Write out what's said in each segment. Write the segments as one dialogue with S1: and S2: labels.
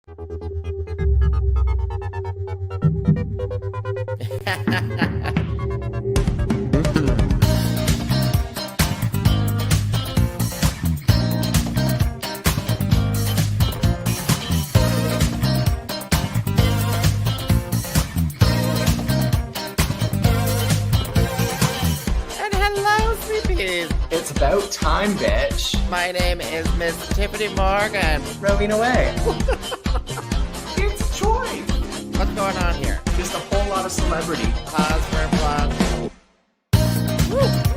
S1: And hello, sleepies.
S2: It's about time, bitch.
S1: My name is Miss Tyffanie Morgan.
S2: Rowing away. It's Troy.
S1: What's going on here?
S2: Just a whole lot of celebrity.
S1: Pause for applause. Woo.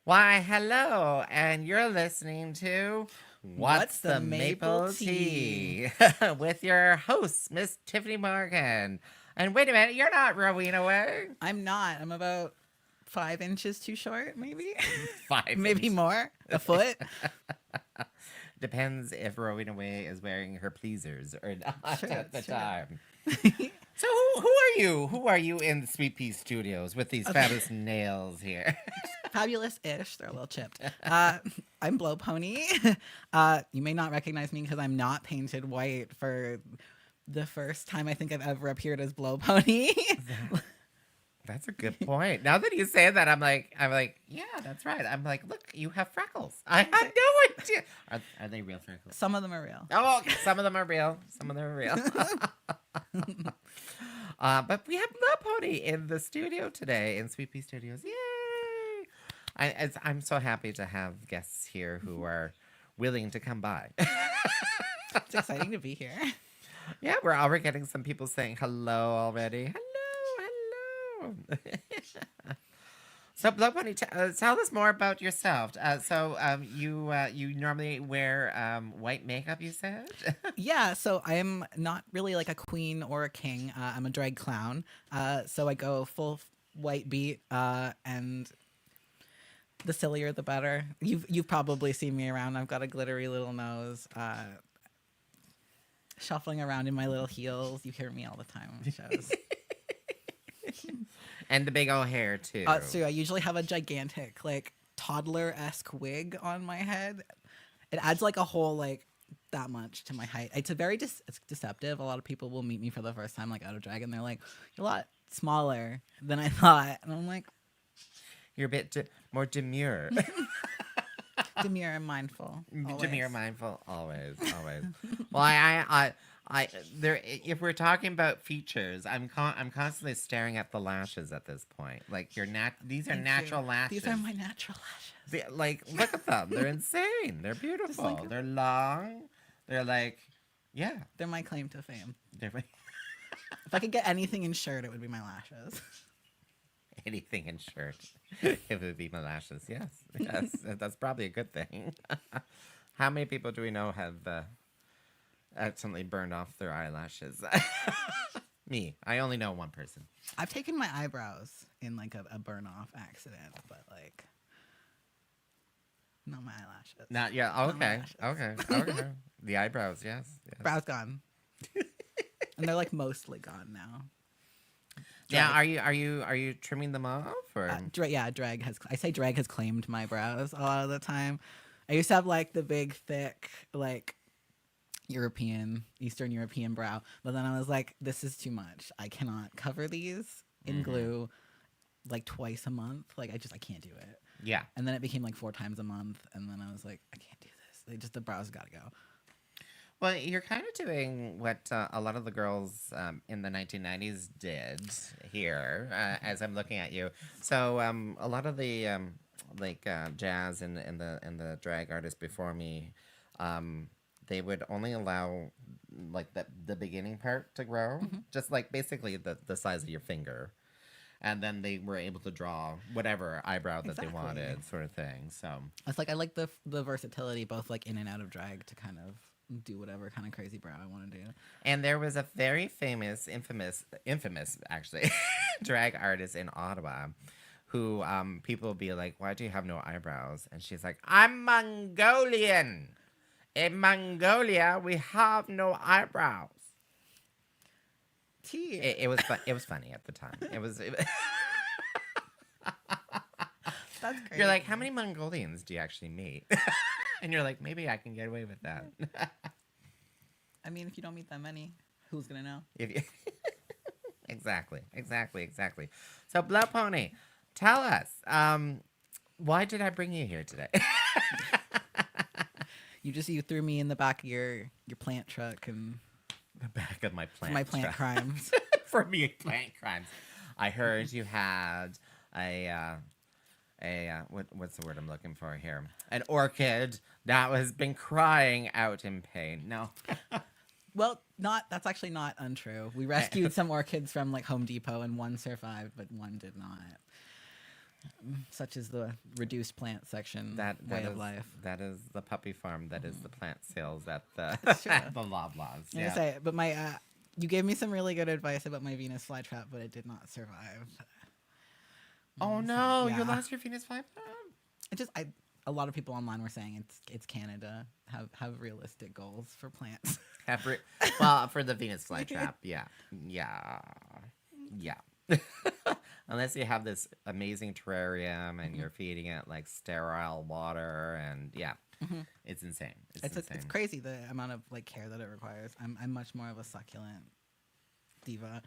S1: Why, hello, and you're listening to What's the Maple Tea? With your host, Miss Tyffanie Morgan. And wait a minute, you're not rowing away.
S3: I'm not. I'm about 5 inches too short, maybe.
S1: 5
S3: maybe
S1: inches.
S3: more. A foot.
S1: Depends if rowing away is wearing her pleasers or not
S3: Sure,
S1: at the
S3: sure.
S1: time. So who are you? Who are you in the Sweet Pea Studios with these fabulous nails here?
S3: Fabulous-ish. They're a little chipped. I'm BlowPony. You may not recognize me because I'm not painted white for the first time I think I've ever appeared as BlowPony.
S1: That's a good point. Now that you say that, I'm like, yeah, that's right. I'm like, look, you have freckles. I had no idea. Are they real freckles?
S3: Some of them are real.
S1: Oh, okay. Some of them are real. Some of them are real. But we have BlowPony in the studio today in Sweet Pea Studios. Yay! I'm so happy to have guests here who are willing to come by.
S3: It's exciting to be here.
S1: Yeah, we're already getting some people saying hello already. Hello. So, BlowPony, tell us more about yourself. You normally wear white makeup, you said?
S3: Yeah, so I'm not really like a queen or a king. I'm a drag clown. So I go full white beat, and the sillier the better. You've probably seen me around. I've got a glittery little nose, shuffling around in my little heels. You hear me all the time on the shows.
S1: And the big old hair, too.
S3: So I usually have a gigantic, like, toddler-esque wig on my head. It adds, like, a whole, like, that much to my height. It's it's deceptive. A lot of people will meet me for the first time, like, out of drag, and they're like, you're a lot smaller than I thought. And I'm like...
S1: You're a bit more demure.
S3: Demure and mindful. Always.
S1: Demure, mindful, always. Well, if we're talking about features, I'm constantly staring at the lashes at this point. Like these are natural lashes.
S3: These are my natural lashes.
S1: Look at them. They're insane. They're beautiful. They're long. They're like, yeah.
S3: They're my claim to fame. If I could get anything insured, it would be my lashes.
S1: Anything insured, it would be my lashes. Yes, that's probably a good thing. How many people do we know have accidentally burned off their eyelashes? Me. I only know one person.
S3: I've taken my eyebrows in like a burn off accident, but like not my eyelashes.
S1: Not yet. Okay. The eyebrows, yes.
S3: Brows gone. And they're like mostly gone now.
S1: Yeah, are you trimming them off or?
S3: Drag has claimed my brows a lot of the time. I used to have like the big thick like Eastern European brow, but then I was like, this is too much. I cannot cover these in glue like twice a month. Like I can't do it.
S1: Yeah.
S3: And then it became like 4 times a month, and then I was like, I can't do this. The brows gotta go.
S1: Well, you're kind of doing what a lot of the girls in the 1990s did here, as I'm looking at you. So a lot of the jazz and the drag artists before me, they would only allow like the beginning part to grow, just like basically the size of your finger. And then they were able to draw whatever eyebrow that they wanted, sort of thing. So
S3: it's like I like the versatility, both like in and out of drag, to kind of do whatever kind of crazy brow I want to do.
S1: And there was a very infamous actually, drag artist in Ottawa who people will be like, why do you have no eyebrows? And she's like, I'm Mongolian. In Mongolia, we have no eyebrows. It was it was funny at the time.
S3: That's great.
S1: You're like, how many Mongolians do you actually meet? And you're like, maybe I can get away with that.
S3: I mean, if you don't meet that many, who's gonna know?
S1: If you exactly. So, BlowPony, tell us, why did I bring you here today?
S3: You threw me in the back of your plant truck and
S1: The back of my plant.
S3: my plant
S1: truck.
S3: crimes.
S1: For me, plant crimes. I heard you had what's the word I'm looking for here? An orchid that has been crying out in pain. No.
S3: Well, that's actually not untrue. We rescued some orchids from like Home Depot and one survived, but one did not. Such is the reduced plant section way of life.
S1: That is the puppy farm. That is the plant sales at the
S3: Sure.
S1: at the Loblaws.
S3: I'm gonna say, but you gave me some really good advice about my Venus flytrap, but it did not survive.
S1: Oh no,
S3: Yeah.
S1: you lost your Venus flytrap.
S3: A lot of people online were saying it's Canada. Have realistic goals for plants.
S1: Well, for the Venus flytrap, yeah. Unless you have this amazing terrarium and you're feeding it like sterile water, and it's insane. It's insane.
S3: It's crazy the amount of like care that it requires. I'm much more of a succulent diva.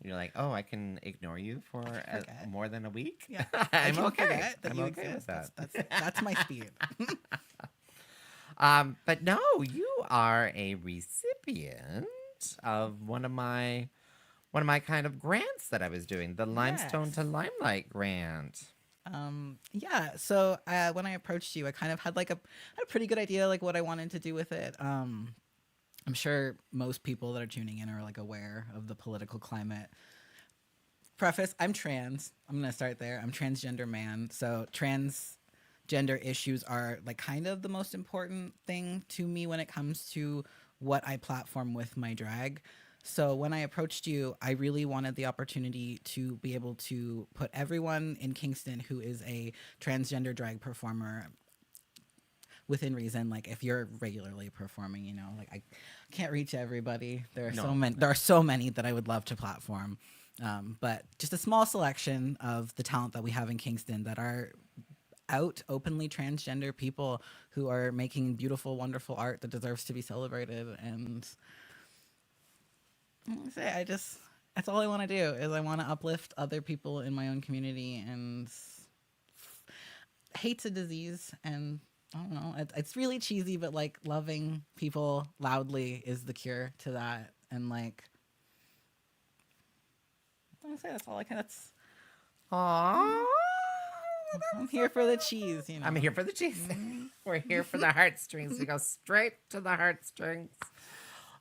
S1: You're like, oh, I can ignore you for more than a week.
S3: Yeah,
S1: I'm
S3: I
S1: okay.
S3: forget that
S1: I'm
S3: you
S1: okay
S3: exist.
S1: with that.
S3: That's my speed.
S1: But no, you are a recipient of one of my kind of grants that I was doing, the Limestone to Limelight grant.
S3: Yeah. So when I approached you, I kind of had a pretty good idea like what I wanted to do with it. I'm sure most people that are tuning in are like aware of the political climate. Preface: I'm trans. I'm gonna start there. I'm transgender man. So transgender issues are like kind of the most important thing to me when it comes to what I platform with my drag. So when I approached you, I really wanted the opportunity to be able to put everyone in Kingston who is a transgender drag performer within reason. Like if you're regularly performing, you know, like I can't reach everybody. There are so many that I would love to platform. But just a small selection of the talent that we have in Kingston that are out openly transgender people who are making beautiful, wonderful art that deserves to be celebrated. And that's all I want to do is I want to uplift other people in my own community. And hate's a disease, and I don't know, it's really cheesy, but like loving people loudly is the cure to that. And like I say, that's all I can. That's
S1: Aww.
S3: I'm here for the cheese, you know.
S1: I'm here for the cheese. We're here for the heartstrings. We go straight to the heartstrings.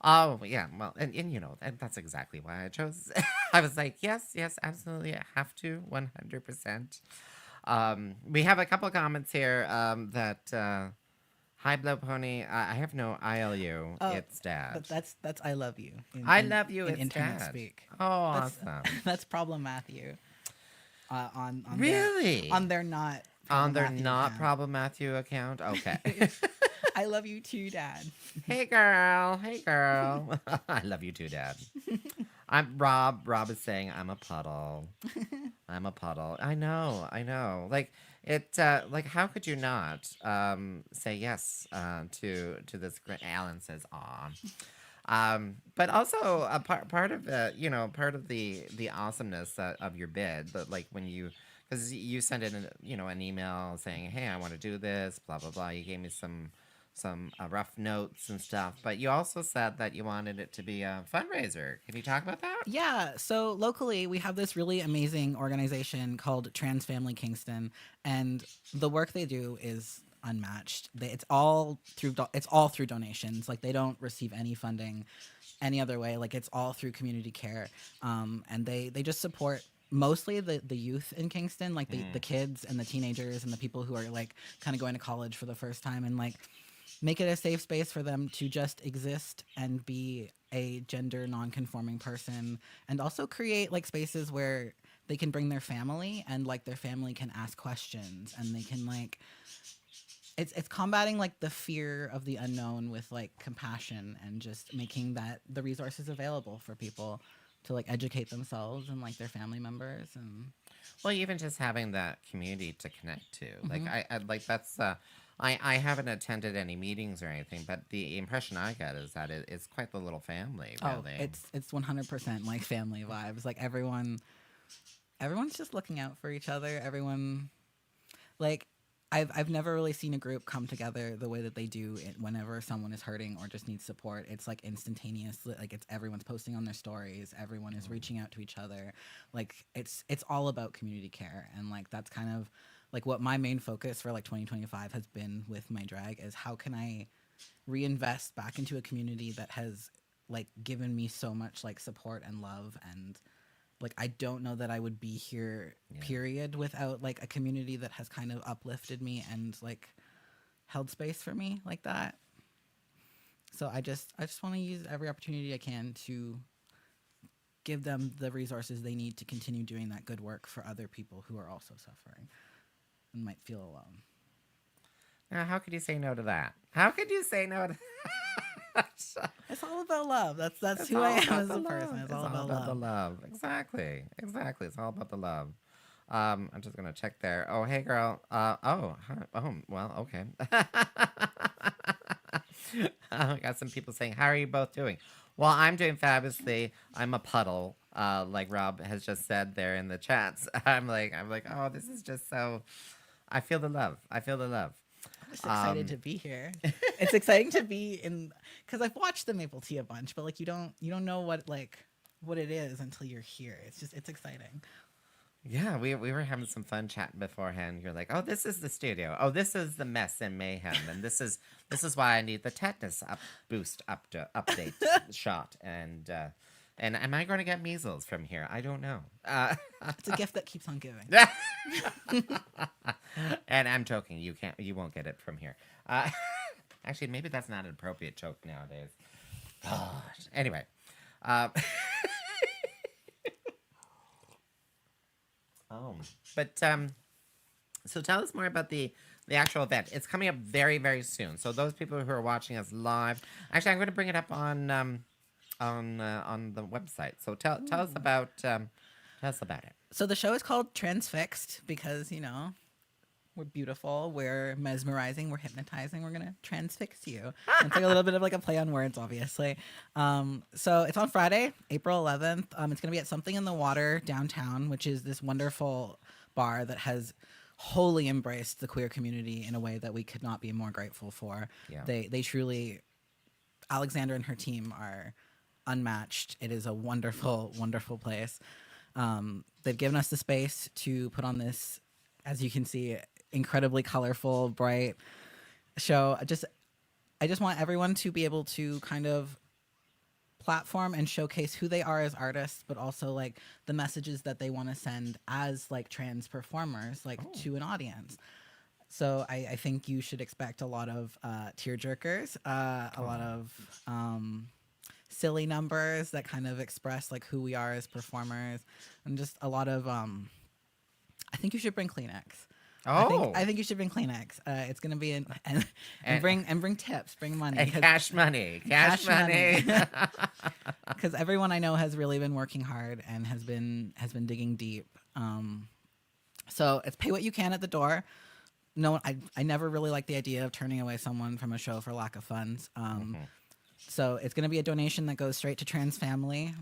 S1: Oh, yeah. Well, and you know, and that's exactly why I chose. I was like, yes, absolutely. I have to, 100%. We have a couple comments here that, hi, BlowPony. I have no ILU. It's Dad.
S3: But that's I love you.
S1: I love you.
S3: In
S1: It's
S3: internet
S1: Dad.
S3: speak.
S1: Oh, awesome.
S3: That's problem Matthew. On
S1: Really?
S3: on their not
S1: On their
S3: Matthew
S1: not
S3: account.
S1: Problem Matthew account? Okay.
S3: I love you too, Dad.
S1: Hey, girl. I love you too, Dad. I'm Rob. Rob is saying I'm a puddle. I'm a puddle. I know. Like it. Like how could you not say yes to this? Alan says, "Aw." But also a part of part of the awesomeness of your bid. But like when you. Because you sent in, an email saying, "Hey, I want to do this." Blah blah blah. You gave me some rough notes and stuff, but you also said that you wanted it to be a fundraiser. Can you talk about that?
S3: Yeah. So locally, we have this really amazing organization called Trans Family Kingston, and the work they do is unmatched. It's all through donations. Like they don't receive any funding any other way. Like it's all through community care, and they just support mostly the youth in Kingston, like the kids and the teenagers and the people who are like kind of going to college for the first time. And like make it a safe space for them to just exist and be a gender non-conforming person, and also create like spaces where they can bring their family and like their family can ask questions and they can like it's combating like the fear of the unknown with like compassion and just making that the resources available for people to like educate themselves and like their family members. And
S1: Well, even just having that community to connect to, like
S3: Mhm.
S1: I like that's I haven't attended any meetings or anything, but the impression I get is that it's quite the little family,
S3: Oh,
S1: really.
S3: it's 100% like family vibes. Like everyone's just looking out for each other. Everyone like I've never really seen a group come together the way that they do it whenever someone is hurting or just needs support. It's like instantaneous. Like it's everyone's posting on their stories. Everyone is reaching out to each other. Like it's all about community care, and like that's kind of like what my main focus for like 2025 has been with my drag is how can I reinvest back into a community that has like given me so much like support and love. And like I don't know that I would be here
S1: Yeah.
S3: period without like a community that has kind of uplifted me and like held space for me like that. So I just want to use every opportunity I can to give them the resources they need to continue doing that good work for other people who are also suffering and might feel alone.
S1: Now, how could you say no to that? How could you say no to that?
S3: It's all about love. That's
S1: It's
S3: who
S1: all
S3: I am
S1: about
S3: as
S1: the
S3: a person.
S1: love.
S3: It's all about
S1: the
S3: love.
S1: love. Exactly. Exactly. It's all about the love. I'm just gonna check there. Oh, hey, girl. Oh, hi. Oh, well, okay. I got some people saying, "How are you both doing?" Well, I'm doing fabulously. I'm a puddle, like Rob has just said there in the chats. I'm like, oh, this is just so. I feel the love. I feel the love.
S3: I'm just excited
S1: Um,
S3: to be here. It's exciting to be in because I've watched the Maple Tea a bunch, but like you don't know what it is until you're here. It's exciting.
S1: Yeah, we were having some fun chatting beforehand. You're like, oh, this is the studio. Oh, this is the mess and mayhem, and this is why I need the tetanus update shot. And am I going to get measles from here? I don't know.
S3: It's a gift that keeps on giving.
S1: And I'm joking. You won't get it from here. Actually, maybe that's not an appropriate joke nowadays. Gosh. Anyway. Uh, Oh, but so tell us more about the actual event. It's coming up very very soon. So those people who are watching us live, actually, I'm going to bring it up on the website. So tell us about it.
S3: So the show is called Transfixed because we're beautiful, we're mesmerizing, we're hypnotizing, we're gonna transfix you. And it's like a little bit of like a play on words, obviously. So it's on Friday, April 11th. It's gonna be at Something in the Water downtown, which is this wonderful bar that has wholly embraced the queer community in a way that we could not be more grateful for.
S1: Yeah.
S3: They truly, Alexandra and her team are unmatched. It is a wonderful, wonderful place. They've given us the space to put on this, as you can see, incredibly colorful, bright show. I just want everyone to be able to kind of platform and showcase who they are as artists, but also like the messages that they want to send as like trans performers, like to an audience. So I think you should expect a lot of tear jerkers, a lot of silly numbers that kind of express like who we are as performers, and just a lot of I think you should bring Kleenex.
S1: Oh,
S3: I think you should bring Kleenex. It's gonna be and
S1: And-
S3: bring tips, bring money,
S1: and
S3: 'cause-
S1: cash money.
S3: because everyone I know has really been working hard and has been digging deep. So it's pay what you can at the door. No, I never really liked the idea of turning away someone from a show for lack of funds. So it's going to be a donation that goes straight to trans family.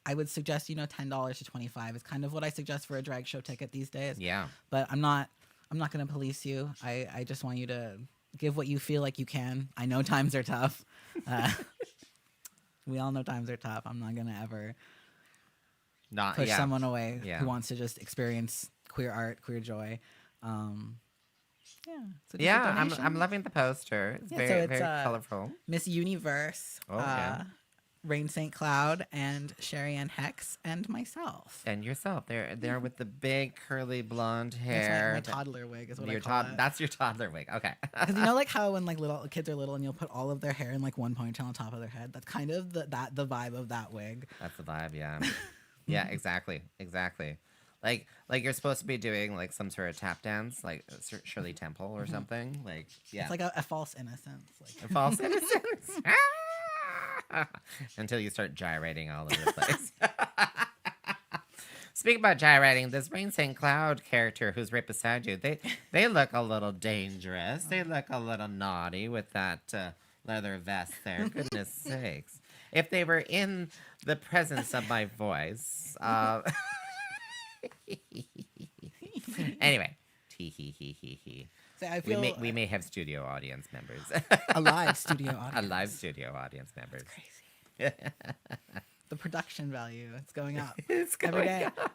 S3: I would suggest $10 to $25 is kind of what I suggest for a drag show ticket these days.
S1: Yeah.
S3: But I'm not going to police you. I just want you to give what you feel like you can. I know times are tough. We all know times are tough. I'm not going to ever
S1: Not
S3: push
S1: yeah.
S3: someone away
S1: Yeah.
S3: who wants to just experience queer art, queer joy. Yeah. So just a
S1: Yeah,
S3: donation.
S1: I'm loving the poster. It's
S3: Yeah,
S1: very
S3: so it's,
S1: very colorful.
S3: Miss Universe.
S1: Oh, yeah.
S3: Rain St. Cloud and Sherry Ann Hex and myself.
S1: And yourself. They're with the big curly blonde
S3: That's
S1: hair.
S3: my toddler wig is what I
S1: Your
S3: call it.
S1: That's your toddler wig. Okay.
S3: Because you know, like how when like little kids are little and you'll put all of their hair in like one ponytail on top of their head. That's kind of the vibe of that wig.
S1: That's the vibe, yeah. Yeah, exactly. Exactly. Like you're supposed to be doing like some sort of tap dance, like Shirley Temple or something. Like, yeah.
S3: It's like a false innocence. Like.
S1: A false innocence. Until you start gyrating all over the place. Speaking about gyrating, this Rain St. Cloud character who's right beside you, they look a little dangerous. They look a little naughty with that leather vest there. Goodness sakes. If they were in the presence of my voice. Anyway.
S3: So I feel
S1: we may have studio audience members.
S3: a live studio audience.
S1: A live studio audience members.
S3: Crazy. The production value, it's going up
S1: It's
S3: every
S1: going
S3: day.
S1: up.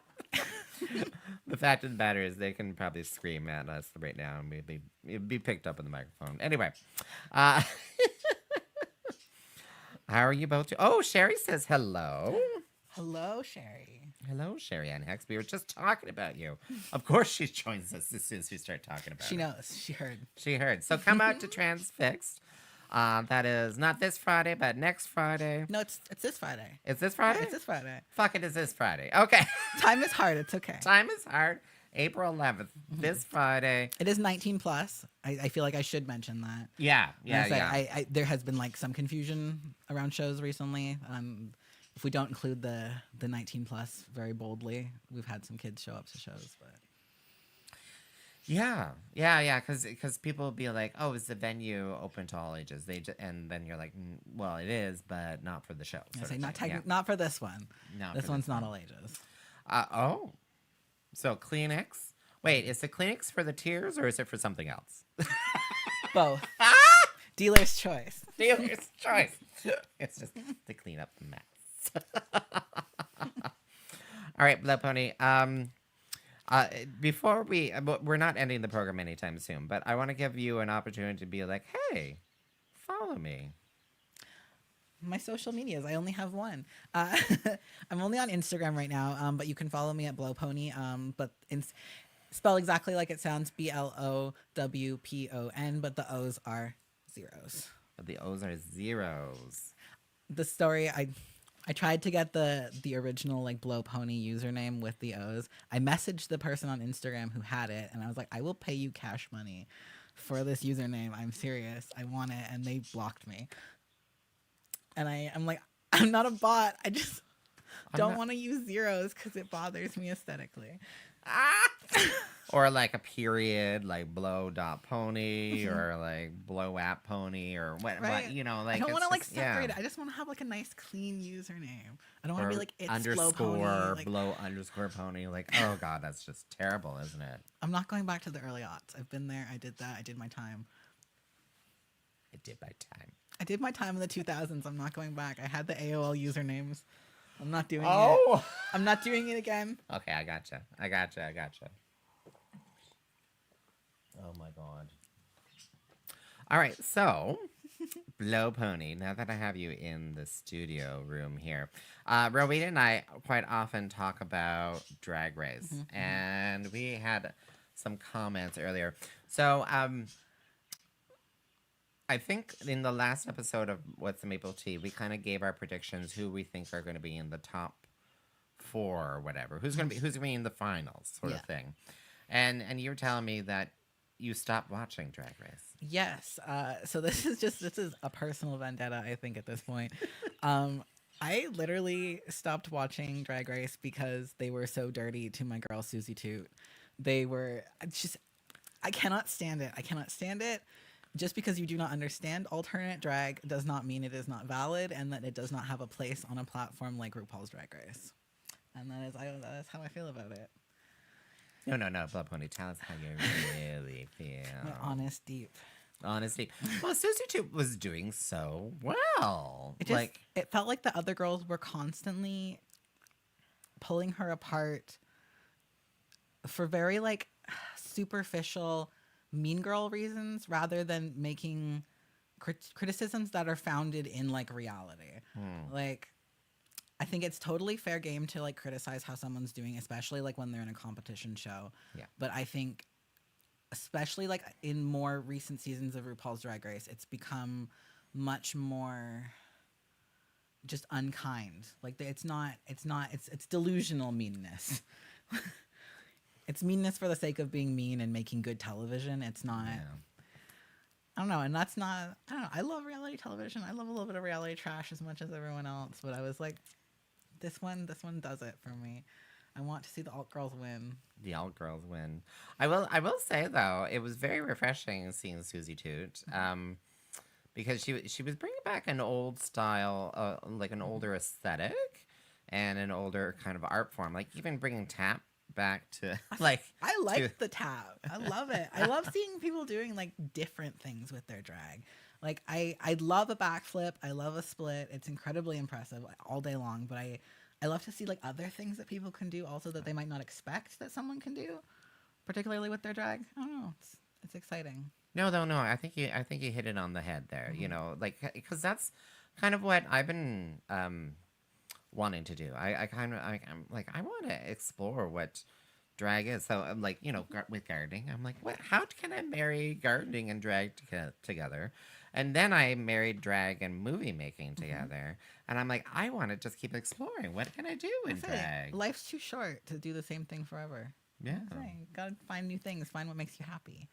S1: The fact of the matter is they can probably scream at us right now and it'd be picked up in the microphone. Anyway. How are you both? Oh, Sherry says hello.
S3: Hello, Sherry.
S1: Hello, Sherry Ann Hex. We were just talking about you. Of course she joins us as soon as we start talking about
S3: She
S1: it.
S3: knows. She heard.
S1: She heard. So come out to Transfixed. That is not this Friday, but next Friday.
S3: No, it's this Friday.
S1: Is this Friday?
S3: It's this Friday.
S1: Fuck it, is this Friday. Okay.
S3: Time is hard. It's okay.
S1: Time is hard. April 11th, this Friday.
S3: It is 19 plus. I feel like I should mention that.
S1: Yeah,
S3: There has been like some confusion around shows recently. If we don't include the 19 plus very boldly, we've had some kids show up to shows, but
S1: Yeah, because people will be like, "Oh, is the venue open to all ages?" And then you're like, "Well, it is, but not for the show."
S3: I
S1: sort
S3: say
S1: of
S3: not
S1: thing.
S3: not for this one.
S1: Not
S3: This
S1: for
S3: one's not all ages.
S1: Oh, so Kleenex. Wait, is the Kleenex for the tears or is it for something else?
S3: Both. Dealer's choice.
S1: Dealer's choice. It's just to clean up the mess. All right, BlowPony. Before we're not ending the program anytime soon, but I want to give you an opportunity to be like, hey, follow me.
S3: My social medias. I only have one. I'm only on Instagram right now, but you can follow me at BlowPony. But spell exactly like it sounds, BLOWPON, but the O's are zeros.
S1: But the O's are zeros.
S3: The story, I tried to get the original like BlowPony username with the O's. I messaged the person on Instagram who had it, and I was like, I will pay you cash money for this username. I'm serious. I want it, and they blocked me. And I'm like, I'm not a bot. I just don't want to use zeros because it bothers me aesthetically.
S1: Or like a period, like blow.pony or like blow app pony or what, you know, like
S3: I don't want to like
S1: just-
S3: separate
S1: yeah.
S3: it. I just want to have like a nice clean username. I don't want
S1: Or
S3: to be like it's
S1: underscore
S3: BlowPony. Like,
S1: blow underscore pony. Like, oh god, that's just terrible, isn't it?
S3: I'm not going back to the early aughts. I've been there. I did that. I did my time.
S1: It did my time.
S3: I did my time in the 2000s. I'm not going back. I had the AOL usernames. I'm not doing it.
S1: Oh,
S3: I'm not doing it again.
S1: okay, I gotcha. Oh my god. All right, so BlowPony. Now that I have you in the studio room here, Rowena and I quite often talk about Drag Race, and we had some comments earlier. So, I think in the last episode of What's the Maple Tea, we kind of gave our predictions who we think are going to be in the top 4 or whatever. Who's going to be in the finals, sort of thing. And you were telling me that you stopped watching Drag Race.
S3: Yes. So this is a personal vendetta, I think, at this point. I literally stopped watching Drag Race because they were so dirty to my girl Susie Toot. I cannot stand it. I cannot stand it. Just because you do not understand alternate drag does not mean it is not valid and that it does not have a place on a platform like RuPaul's Drag Race. And that is how I feel about it.
S1: No, BlowPony, tell us how you really feel.
S3: My honest, deep.
S1: Honesty. Well, Susie Toot was doing so well.
S3: It felt like the other girls were constantly pulling her apart for very like superficial mean girl reasons rather than making criticisms that are founded in like reality. Like, I think it's totally fair game to like criticize how someone's doing, especially like when they're in a competition show.
S1: Yeah.
S3: But I think, especially like in more recent seasons of RuPaul's Drag Race, it's become much more just unkind. Like it's delusional meanness. It's meanness for the sake of being mean and making good television. It's not.
S1: Yeah.
S3: I don't know, and that's not. I don't know. I love reality television. I love a little bit of reality trash as much as everyone else. But I was like, this one does it for me. I want to see the alt girls win.
S1: The alt girls win. I will say though, it was very refreshing seeing Susie Toot. Because she was bringing back an old style, like an older aesthetic, and an older kind of art form. Like even bringing tap back to like.
S3: I like the tap. I love it. I love seeing people doing like different things with their drag. Like I love a backflip. I love a split. It's incredibly impressive all day long. But I love to see like other things that people can do also that they might not expect that someone can do, particularly with their drag. I don't know. It's exciting.
S1: No. I think you hit it on the head there. You know, like because that's kind of what I've been wanting to do. I'm like I want to explore what drag is. So I'm like, you know, with gardening, I'm like, what? How can I marry gardening and drag together? And then I married drag and movie making together. And I'm like, I want to just keep exploring. What can I do in drag?
S3: Life's too short to do the same thing forever.
S1: Yeah.
S3: You gotta find new things. Find what makes you happy.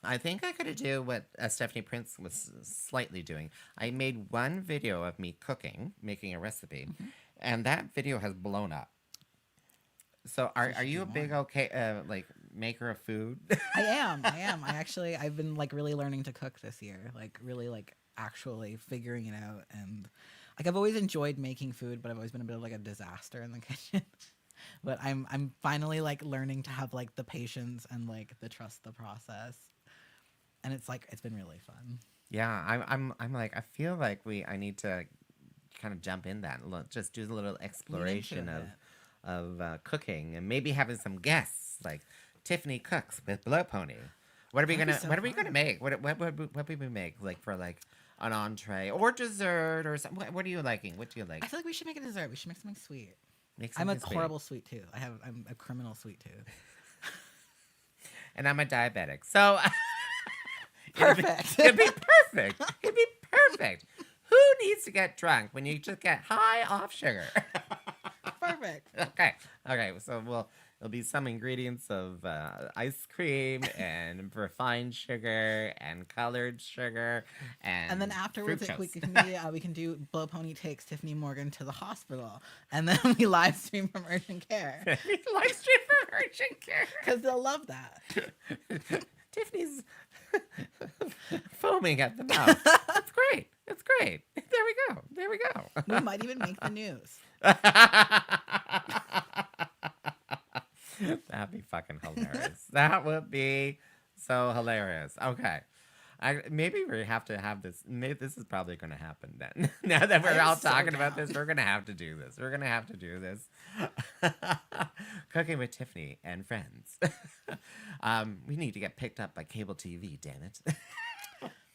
S1: I think I could do what Stephanie Prince was slightly doing. I made one video of me cooking, making a recipe, and that video has blown up. So are you a big like maker of food?
S3: I am. I've been like really learning to cook this year. Like really like actually figuring it out. And like I've always enjoyed making food, but I've always been a bit of like a disaster in the kitchen. But I'm finally like learning to have like the patience and like the trust the process. And it's like it's been really fun.
S1: Yeah, I'm like I feel like I need to kind of jump in that and just do a little exploration of cooking and maybe having some guests like Tyffanie cooks with BlowPony. What are we gonna make? What we make like for like an entree or dessert or something? What are you liking? What do you like?
S3: I feel like we should make a dessert. We should make something sweet.
S1: I'm
S3: a horrible sweet tooth. I'm a criminal sweet tooth.
S1: And I'm a diabetic, so.
S3: Perfect.
S1: It'd be perfect. It'd be perfect. Who needs to get drunk when you just get high off sugar?
S3: Perfect.
S1: Okay. So there'll be some ingredients of ice cream and refined sugar and colored sugar and
S3: then afterwards we can do BlowPony takes Tyffanie Morgan to the hospital and then we live stream from urgent care.
S1: Live stream from urgent care
S3: because they'll love that.
S1: Tiffany's foaming at the mouth. It's great. There we go.
S3: We might even make the news.
S1: That'd be fucking hilarious. That would be so hilarious. Okay. Maybe we have to have this. Maybe this is probably going to happen then. Now that we're all talking about this, we're going to have to do this. Cooking with Tyffanie and friends. We need to get picked up by cable TV, damn it.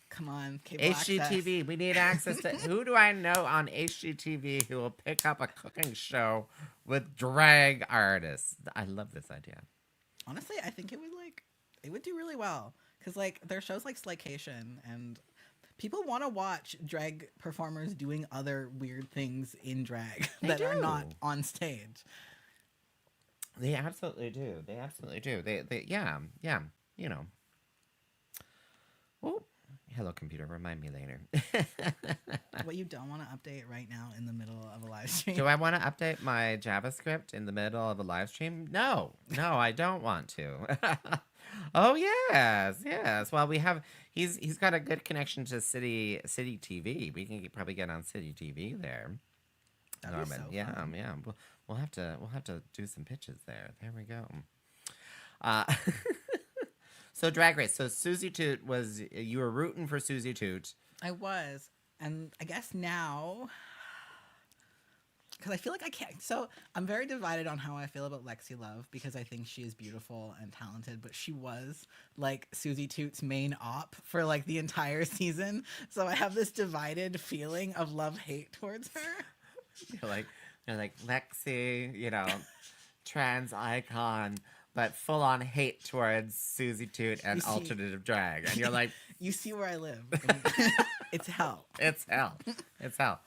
S3: Come on, cable
S1: HGTV.
S3: access.
S1: We need access to. Who do I know on HGTV who will pick up a cooking show with drag artists? I love this idea.
S3: Honestly, I think it would do really well because like there are shows like Slaycation and people want to watch drag performers doing other weird things in drag that are not on stage.
S1: They absolutely do. They yeah. You know. Oh. Hello, computer. Remind me later.
S3: What you don't want to update right now in the middle of a live stream.
S1: Do I want to update my JavaScript in the middle of a live stream? No, I don't want to. Oh yes. Well, he's got a good connection to City TV. We can probably get on City TV there.
S3: That'd be so fun.
S1: Yeah. We'll have to do some pitches there. There we go. So Drag Race. So Susie Toot you were rooting for Susie Toot.
S3: I was. And I guess now because I feel like I can't. So I'm very divided on how I feel about Lexi Love because I think she is beautiful and talented, but she was like Susie Toot's main op for like the entire season. So I have this divided feeling of love hate towards her.
S1: You're like, you're like Lexi, you know, trans icon, but full on hate towards Susie Toot and
S3: You see-
S1: alternative drag, and you're like,
S3: You see where I live. It's hell.
S1: it's hell, it's hell.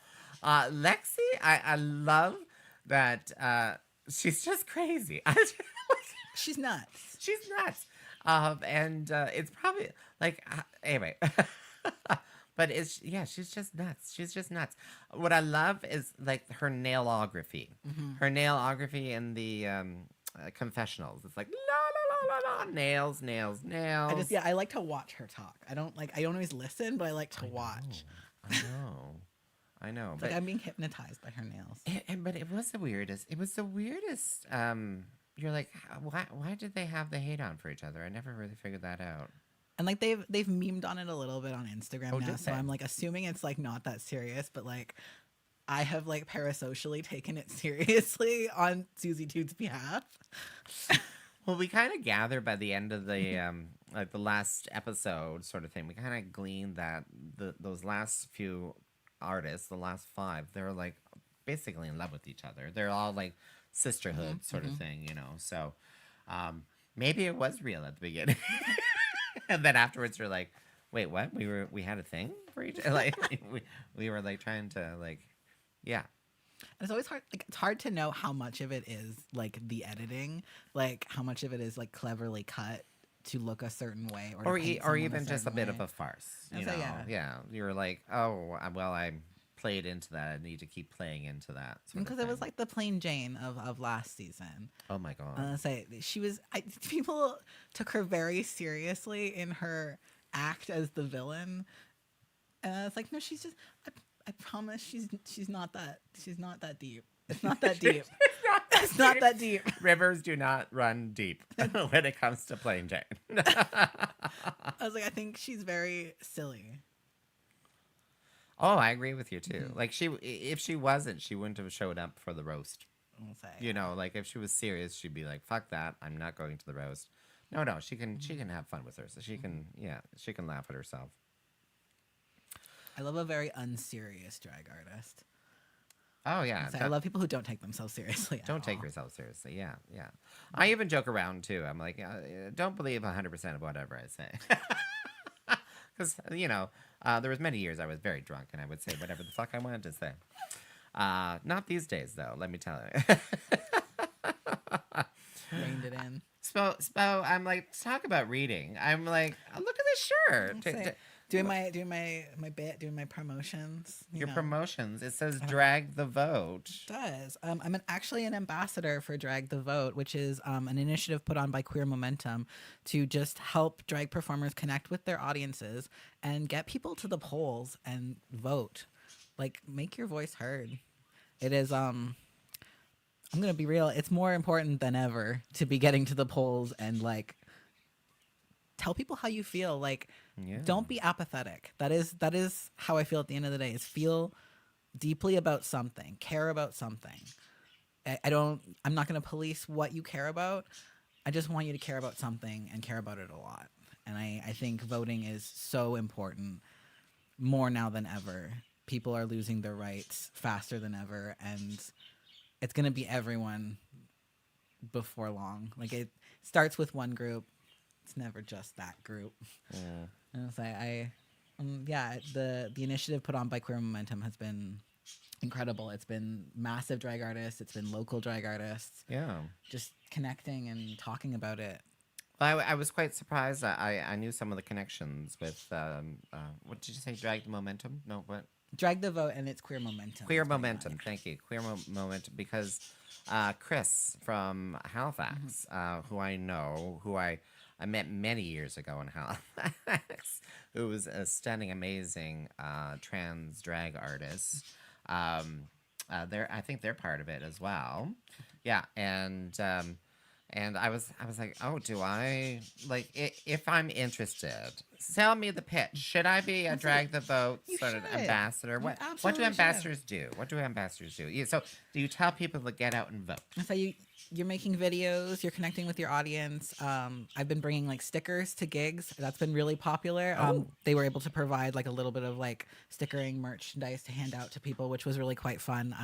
S1: Lexi, I love that she's just crazy.
S3: She's nuts.
S1: She's nuts. And it's probably like anyway. But it's she's just nuts. She's just nuts. What I love is like her nailography. Her nailography in the confessionals. It's like la la la la la nails, nails, nails.
S3: I like to watch her talk. I don't always listen, but I like to watch.
S1: I know.
S3: It's
S1: But
S3: like I'm being hypnotized by her nails.
S1: but it was the weirdest. It was the weirdest. You're like, why did they have the hate on for each other? I never really figured that out.
S3: And like they've memed on it a little bit on Instagram now,
S1: did
S3: so
S1: they?
S3: I'm like assuming it's like not that serious, but like I have like parasocially taken it seriously on Susie Toot's behalf.
S1: Well, we kind of gathered by the end of the like the last episode sort of thing. We kind of gleaned that those last few artists, the last 5, they're like basically in love with each other. They're all like sisterhood sort of thing, you know. So maybe it was real at the beginning. And then afterwards you're like, wait, what? We had a thing for each other? Like we were like trying to like yeah.
S3: And it's always hard. Like it's hard to know how much of it is like the editing, like how much of it is like cleverly cut to look a certain way, or
S1: even just a bit of a farce. You know,
S3: yeah.
S1: You're like, oh, well, I played into that. I need to keep playing into that.
S3: Because it was like the plain Jane of last season.
S1: Oh my god.
S3: She was. People took her very seriously in her act as the villain, and I was like, no, she's just. I promise, she's not that. She's not that deep. It's not that deep. It's not that deep.
S1: Rivers do not run deep when it comes to plain Jane.
S3: I was like, I think she's very silly.
S1: Oh, I agree with you too. Like if she wasn't, she wouldn't have showed up for the roast. You know, like if she was serious, she'd be like, "Fuck that! I'm not going to the roast." No, she can have fun with her. So she can laugh at herself.
S3: I love a very unserious drag artist.
S1: Oh yeah,
S3: I love people who don't take themselves seriously.
S1: Don't take yourself seriously. Yeah. I even joke around too. I'm like, don't believe 100% of whatever I say, because you know, there was many years I was very drunk and I would say whatever the fuck I wanted to say. Not these days though. Let me tell you.
S3: Reined it in.
S1: Spo, I'm like, talk about reading. I'm like, look at this shirt.
S3: Doing my bit, doing my promotions.
S1: Your promotions. It says Drag the Vote.
S3: It does. I'm actually an ambassador for Drag the Vote, which is an initiative put on by Queer Momentum to just help drag performers connect with their audiences and get people to the polls and vote. Like, make your voice heard. It is, I'm going to be real. It's more important than ever to be getting to the polls and, like, tell people how you feel. Like, don't be apathetic. That is how I feel at the end of the day, is feel deeply about something, care about something. I'm not going to police what you care about. I just want you to care about something and care about it a lot. And I think voting is so important, more now than ever. People are losing their rights faster than ever, and it's going to be everyone before long. Like, it starts with one group. It's never just that group.
S1: Yeah.
S3: And it's like, the initiative put on by Queer Momentum has been incredible. It's been massive drag artists. It's been local drag artists.
S1: Yeah.
S3: Just connecting and talking about it.
S1: Well, I was quite surprised. I knew some of the connections with, what did you say, Drag the Momentum? No, what?
S3: Drag the Vote, and it's Queer Momentum.
S1: Queer Momentum, thank you. Queer Momentum, because Chris from Halifax, who I know, who I met many years ago in Halifax, who was a stunning, amazing trans drag artist. I think they're part of it as well. Yeah, and And I was like, oh, do I like if I'm interested? Sell me the pitch. Should I be a
S3: That's
S1: drag
S3: it.
S1: the vote
S3: You
S1: sort of
S3: should.
S1: ambassador?
S3: You
S1: What do
S3: absolutely should.
S1: ambassadors do? What do ambassadors do? So do you tell people to get out and vote?
S3: So you're making videos, you're connecting with your audience. I've been bringing like stickers to gigs. That's been really popular.
S1: Oh.
S3: They were able to provide like a little bit of like stickering merchandise to hand out to people, which was really quite fun.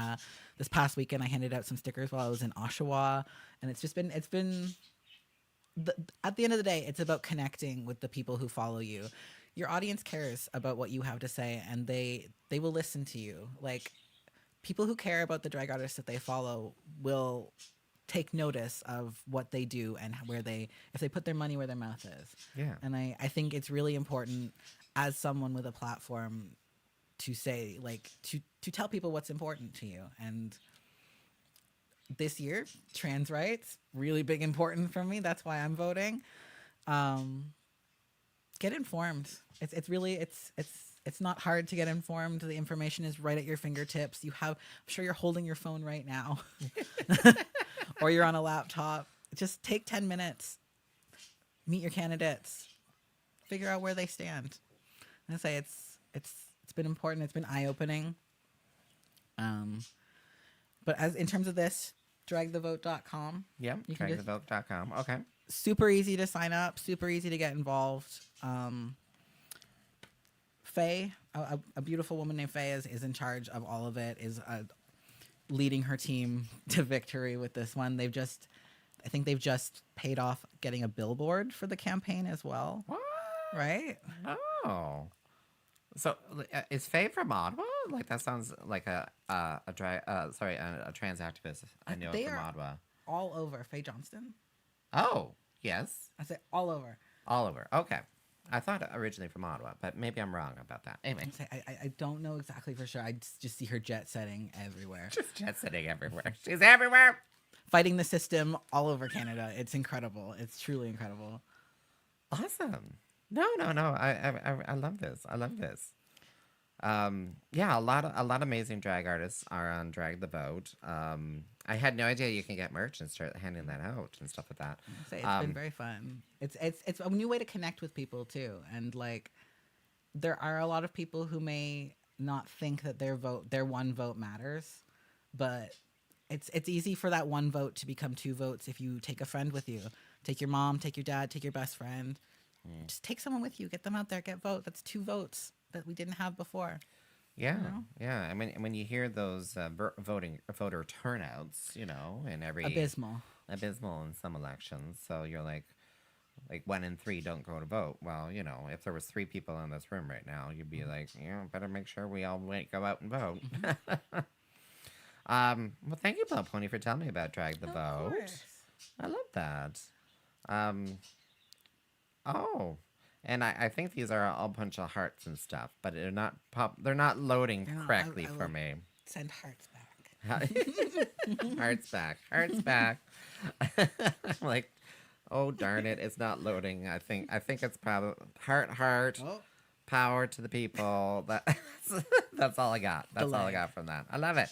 S3: This past weekend, I handed out some stickers while I was in Oshawa, and it's been. At the end of the day, it's about connecting with the people who follow you. Your audience cares about what you have to say, and they will listen to you. Like, people who care about the drag artists that they follow will take notice of what they do and if they put their money where their mouth is.
S1: Yeah.
S3: And I think it's really important as someone with a platform to say, like, to tell people what's important to you. And this year, trans rights, really big important for me. That's why I'm voting. Get informed. It's not hard to get informed. The information is right at your fingertips. I'm sure you're holding your phone right now, or you're on a laptop. Just take 10 minutes, meet your candidates, figure out where they stand. And I say it's been important. It's been eye-opening. But as in terms of this, dragthevote.com.
S1: Yeah,
S3: You can just-
S1: dragthevote.com. Okay.
S3: Super easy to sign up, super easy to get involved. Faye, a beautiful woman named Faye is in charge of all of it, is leading her team to victory with this one. I think they've just paid off getting a billboard for the campaign as well.
S1: What?
S3: Right?
S1: Oh. So is Faye from Ottawa? Like that sounds like a trans activist I know
S3: They
S1: from
S3: are-
S1: Ottawa.
S3: All over. Faye Johnston?
S1: Oh, yes.
S3: I say all over.
S1: All over. Okay. I thought originally from Ottawa, but maybe I'm wrong about that. Anyway,
S3: I don't know exactly for sure. I just see her jet setting everywhere.
S1: just jet setting everywhere. She's everywhere.
S3: Fighting the system all over Canada. It's incredible. It's truly incredible.
S1: Awesome. No. I love this. I love this. Yeah, a lot of amazing drag artists are on Drag the Vote. I had no idea you can get merch and start handing that out and stuff like that.
S3: It's been very fun. It's a new way to connect with people too, and like there are a lot of people who may not think that their one vote matters, but it's easy for that one vote to become two votes if you take a friend with you, take your mom, take your dad, take your best friend, just take someone with you, get them out there, get vote. That's two votes that we didn't have before.
S1: Yeah,
S3: You know?
S1: yeah. I mean, when you hear those voter turnouts, in every
S3: Abysmal.
S1: in some elections, so you're like 1 in 3 don't go to vote. Well, if there was 3 people in this room right now, you'd be like, better make sure we all go out and vote. Well, thank you, BlowPony, for telling me about Drag the Vote.
S3: course.
S1: I love that. Oh. And I think these are a bunch of hearts and stuff, but they're not loading
S3: They're not.
S1: correctly
S3: I
S1: for
S3: will-
S1: me.
S3: Send hearts back.
S1: Hearts back. Hearts back. I'm like, oh darn it, it's not loading. I think it's probably heart.
S3: Oh.
S1: Power to the people. That's all I got. That's all I got from that. I love it.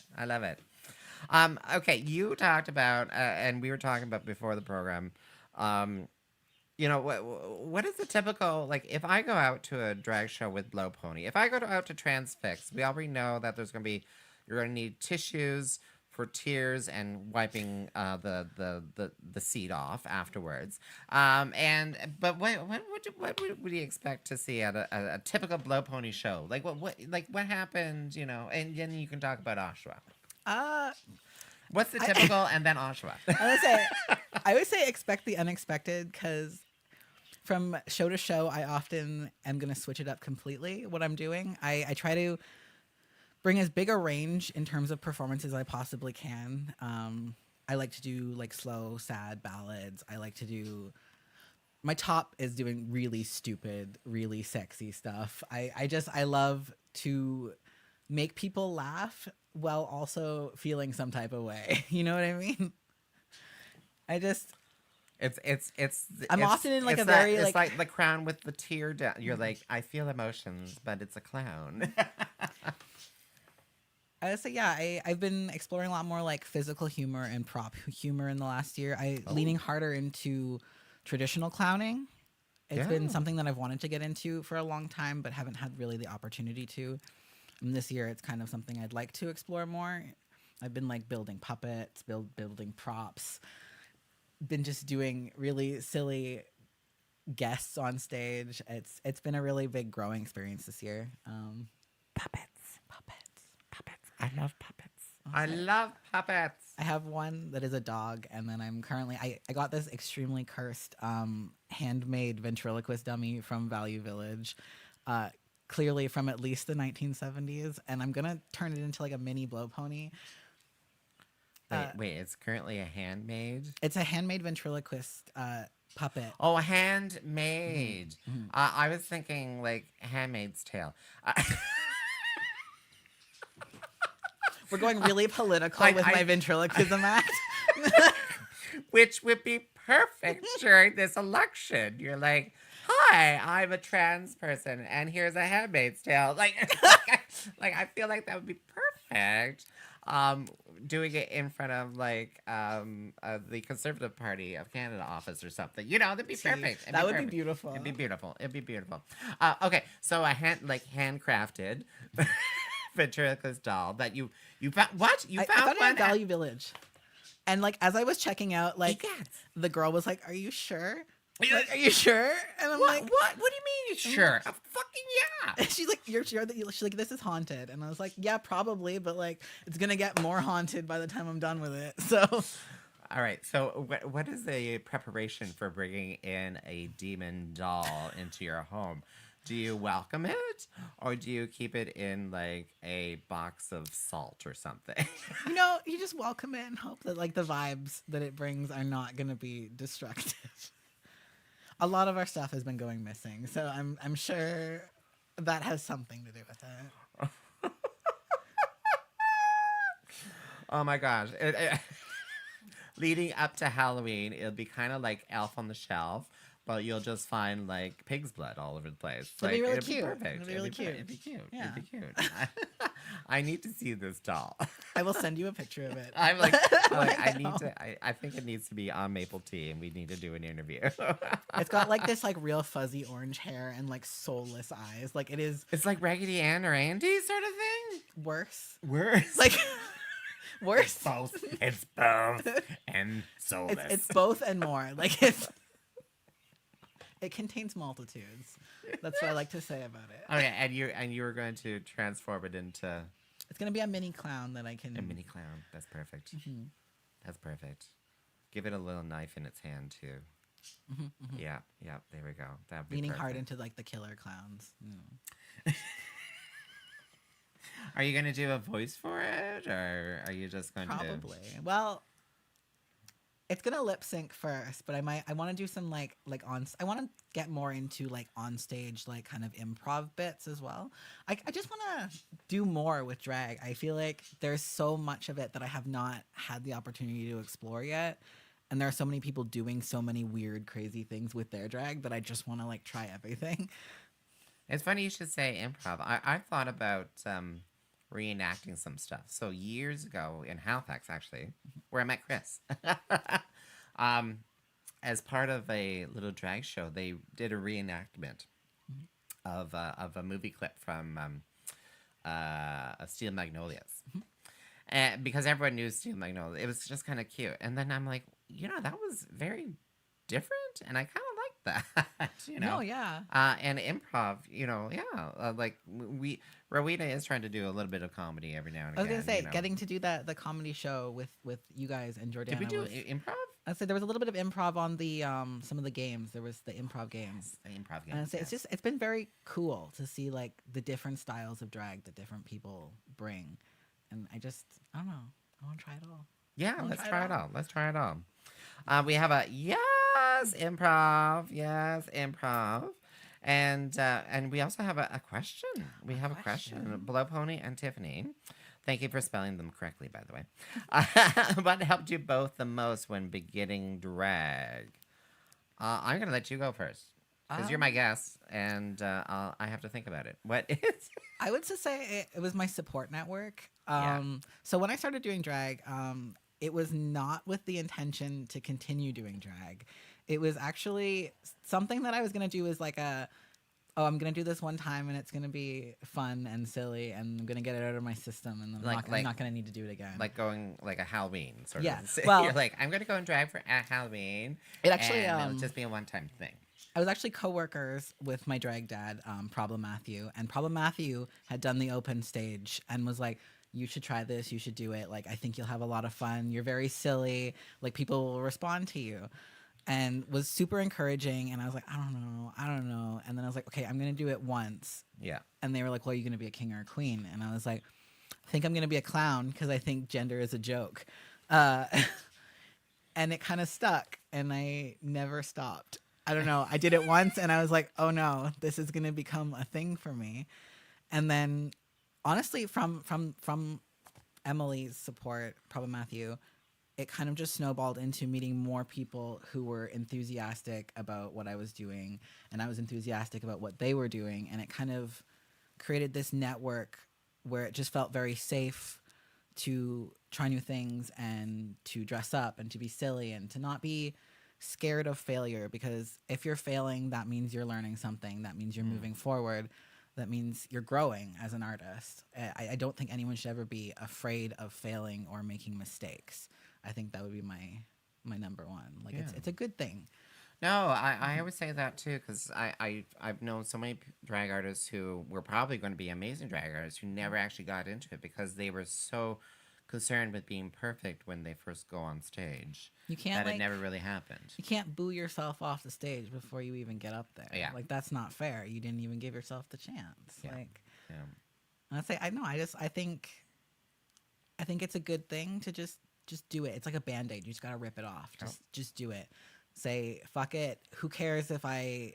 S1: Okay, you talked about, and we were talking about before the program. What is the typical, like, if I go out to a drag show with BlowPony, if I go out to Transfix, we already know that you're going to need tissues for tears and wiping the seat off afterwards. But what would you expect to see at a typical BlowPony show? Like what happened, and then you can talk about Oshawa. What's the typical and then Oshawa?
S3: I would say expect the unexpected, because from show to show, I often am going to switch it up completely what I'm doing. I try to bring as big a range in terms of performance as I possibly can. I like to do like slow, sad ballads. My top is doing really stupid, really sexy stuff. I love to make people laugh while also feeling some type of way. You know what I mean? I'm often in like a very
S1: it's like the crown with the tear down. You're like, I feel emotions, but it's a clown.
S3: I would say, yeah, I've been exploring a lot more like physical humor and prop humor in the last year. Leaning harder into traditional clowning. It's been
S1: Yeah.
S3: something that I've wanted to get into for a long time, but haven't had really the opportunity to. And this year, it's kind of something I'd like to explore more. I've been like building puppets, building props, been just doing really silly guests on stage. It's been a really big growing experience this year. Puppets.
S1: I love puppets. I love puppets.
S3: I have one that is a dog, and then I'm currently I got this extremely cursed handmade ventriloquist dummy from Value Village, clearly from at least the 1970s, and I'm gonna turn it into like a mini BlowPony.
S1: Wait, it's currently a handmade?
S3: It's a handmade ventriloquist puppet.
S1: Oh, handmade. I was thinking like Handmaid's Tale.
S3: We're going really political with my ventriloquism act.
S1: Which would be perfect during this election. You're like, hi, I'm a trans person, and here's a Handmaid's Tale. Like, like I feel like that would be perfect. Doing it in front of like the Conservative Party of Canada office or something. You know, that'd be perfect.
S3: That would be beautiful.
S1: It'd be beautiful. It'd be beautiful. Okay, so a handcrafted ventriloquist doll that you found. What you
S3: I
S1: found
S3: found it
S1: one
S3: at Value Village, and like as I was checking out, like
S1: Yes.
S3: the girl was like, "Are you sure? Like, are you sure?" And I'm like,
S1: What do you mean? Sure, fucking yeah.
S3: She's like, "You're sure that she's like, this is haunted?" And I was like, "Yeah, probably, but like, it's gonna get more haunted by the time I'm done with it." So,
S1: All right. So, what is the preparation for bringing in a demon doll into your home? Do you welcome it, or do you keep it in like a box of salt or something?
S3: you know, you just welcome it and hope that like the vibes that it brings are not gonna be destructive. A lot of our stuff has been going missing, so I'm sure that has something to do with it.
S1: Oh my gosh! Leading up to Halloween, it'll be kind of like Elf on the Shelf, but you'll just find like pig's blood all over the place.
S3: It'll be really
S1: it'll
S3: cute.
S1: Perfect.
S3: It'll be really cute.
S1: It'd be cute.
S3: Yeah.
S1: It'd be cute. I need to see this doll.
S3: I will send you a picture of it.
S1: I'm like, I need to. I think it needs to be on Maple Tea, and we need to do an interview.
S3: It's got like this like real fuzzy orange hair and like soulless eyes. Like it is
S1: It's like Raggedy Ann or Andy sort of thing.
S3: worse.
S1: Worse.
S3: Like worse.
S1: both. It's both and soulless.
S3: It's both and more. Like it contains multitudes. That's what I like to say about it.
S1: Okay, and you were going to transform it into
S3: It's gonna be a mini clown that I can.
S1: a mini clown. That's perfect.
S3: Mm-hmm.
S1: That's perfect. Give it a little knife in its hand too. Yeah, there we go. That'd be
S3: Leaning
S1: perfect.
S3: hard into like the killer clowns. Mm.
S1: Are you gonna do a voice for it, or are you just going
S3: Probably. Well, it's gonna lip sync first, but I want to do some like I want to get more into like on stage like kind of improv bits as well. I just want to do more with drag. I feel like there's so much of it that I have not had the opportunity to explore yet. And there are so many people doing so many weird, crazy things with their drag that I just want to like try everything.
S1: It's funny you should say improv. I thought about reenacting some stuff. So years ago in Halifax, actually, where I met Chris, as part of a little drag show, they did a reenactment of a movie clip from Steel Magnolias. And because everyone knew Steel Magnolias, it was just kind of cute. And then I'm like, that was very different, and I kind of like that,
S3: No, yeah.
S1: And improv, like Rowena is trying to do a little bit of comedy every now and
S3: I
S1: again.
S3: was gonna say, getting to do the comedy show with you guys and Jordana.
S1: Did we do
S3: was,
S1: improv?
S3: I'd say there was a little bit of improv on the some of the games. There was the improv games.
S1: The improv
S3: And I'd
S1: games.
S3: say it's been very cool to see like the different styles of drag that different people bring. And I don't know. I want to try it all.
S1: Yeah,
S3: Wanna
S1: let's
S3: try
S1: try
S3: it
S1: it all. Let's try it all. We have a yes improv, and we also have a question. We have a question. BlowPony and Tyffanie. Thank you for spelling them correctly, by the way. What helped you both the most when beginning drag? I'm gonna let you go first because you're my guest, and I have to think about it. What is?
S3: I would just say it was my support network.
S1: Yeah.
S3: So when I started doing drag, it was not with the intention to continue doing drag. It was actually something that I was gonna do is like oh, I'm gonna do this one time and it's gonna be fun and silly and I'm gonna get it out of my system and then I'm not gonna need to do it again.
S1: Like going like a Halloween sort
S3: Yeah.
S1: of. So
S3: Well,
S1: you're like, I'm gonna go and drag for a Halloween.
S3: it actually
S1: and it'll just be a one-time thing.
S3: I was actually co-workers with my drag dad, Problem Matthew, and Problem Matthew had done the open stage and was like, "You should try this. You should do it. Like, I think you'll have a lot of fun. You're very silly. Like, people will respond to you." And was super encouraging. And I was like, I don't know. And then I was like, okay, I'm gonna do it once.
S1: Yeah.
S3: And they were like, well, are you gonna be a king or a queen? And I was like, I think I'm gonna be a clown because I think gender is a joke. And it kind of stuck, and I never stopped. I don't know. I did it once and I was like, oh no, this is going to become a thing for me. And then honestly, from Emily's support, probably Matthew, it kind of just snowballed into meeting more people who were enthusiastic about what I was doing. And I was enthusiastic about what they were doing. And it kind of created this network where it just felt very safe to try new things and to dress up and to be silly and to not be scared of failure, because if you're failing, that means you're learning something. That means you're moving forward. That means you're growing as an artist. I don't think anyone should ever be afraid of failing or making mistakes. I think that would be my number one. Like, it's a good thing.
S1: No, I always say that too, because I've known so many drag artists who were probably going to be amazing drag artists who never actually got into it because they were so concerned with being perfect when they first go on stage.
S3: You can't,
S1: that it never really happened.
S3: You can't boo yourself off the stage before you even get up there.
S1: Yeah.
S3: Like, that's not fair. You didn't even give yourself the chance.
S1: Yeah.
S3: Like,
S1: Yeah.
S3: I say, I think it's a good thing to just do it. It's like a Band-Aid. You just got to rip it off. Just do it. Say, fuck it. Who cares if I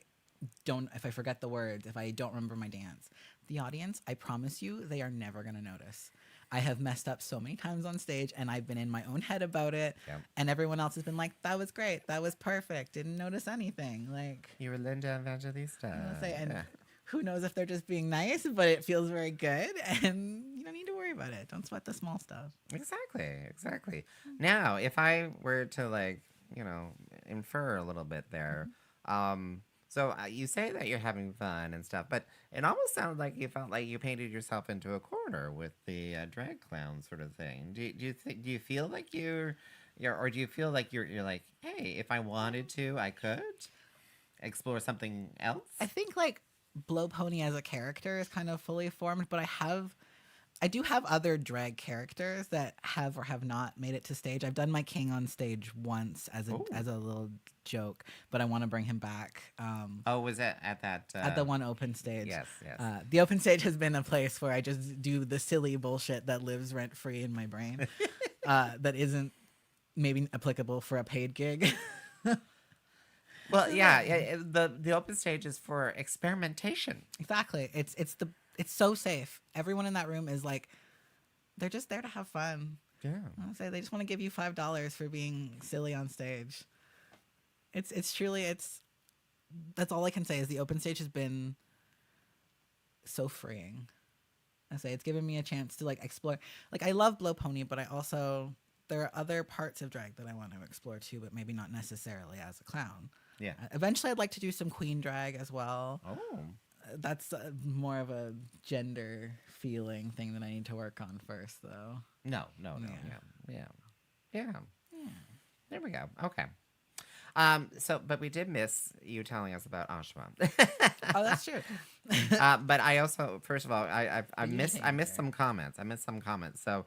S3: forget the words, if I don't remember my dance? The audience, I promise you, they are never going to notice. I have messed up so many times on stage and I've been in my own head about it.
S1: Yep.
S3: And everyone else has been like, that was great. That was perfect. Didn't notice anything. Like,
S1: You were Linda Evangelista.
S3: and who knows if they're just being nice, but it feels very good. And you don't need to worry about it. Don't sweat the small stuff.
S1: Exactly. Now, if I were to infer a little bit there, so you say that you're having fun and stuff, but it almost sounded like you felt like you painted yourself into a corner with the drag clown sort of thing. Do you feel like or do you feel like you're like, hey, if I wanted to, I could explore something else?
S3: I think like BlowPony as a character is kind of fully formed, but I do have other drag characters that have or have not made it to stage. I've done my king on stage once as a little joke, but I want to bring him back.
S1: Was it at that
S3: at the one open stage?
S1: Yes.
S3: The open stage has been a place where I just do the silly bullshit that lives rent free in my brain, that isn't maybe applicable for a paid gig.
S1: Well, yeah. The open stage is for experimentation.
S3: Exactly. It's so safe. Everyone in that room is like, they're just there to have fun.
S1: Yeah.
S3: I say they just want to give you $5 for being silly on stage. It's truly that's all I can say is the open stage has been so freeing. I say it's given me a chance to like explore. Like, I love BlowPony, but there are other parts of drag that I want to explore too, but maybe not necessarily as a clown.
S1: Yeah.
S3: Eventually, I'd like to do some queen drag as well.
S1: Oh.
S3: That's more of a gender feeling thing that I need to work on first, though.
S1: No.
S3: Yeah.
S1: Yeah. There we go. Okay. But we did miss you telling us about Ashwa.
S3: Oh, that's true.
S1: But I also, first of all, I missed some comments. So,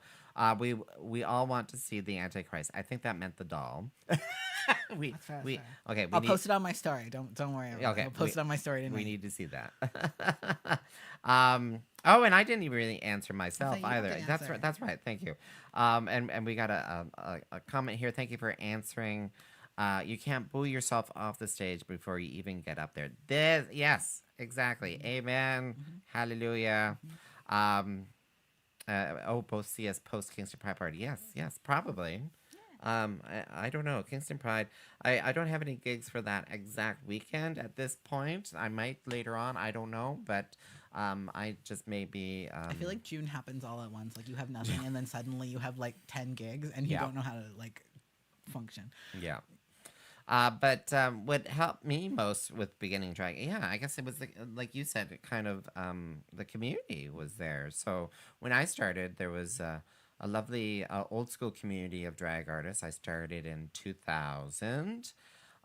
S1: we all want to see the Antichrist. I think that meant the doll.
S3: That's fair.
S1: I'll
S3: post it on my story. Don't worry about it. I'll post it on my story tonight.
S1: We need to see that. Oh, and I didn't even really answer myself either. That's right. Thank you. And we got a comment here. Thank you for answering. You can't boo yourself off the stage before you even get up there. Yes, exactly. Amen. Hallelujah. Post CS post Kingston Pride Party. Yes, probably. I don't know. Kingston Pride. I don't have any gigs for that exact weekend at this point. I might later on. I don't know. But I just maybe.
S3: I feel like June happens all at once. Like you have nothing, and then suddenly you have like 10 gigs, and you
S1: Yeah.
S3: don't know how to like function.
S1: Yeah. But what helped me most with beginning drag, yeah, I guess it was like you said, it kind of the community was there. So when I started, there was a lovely old school community of drag artists. I started in 2000,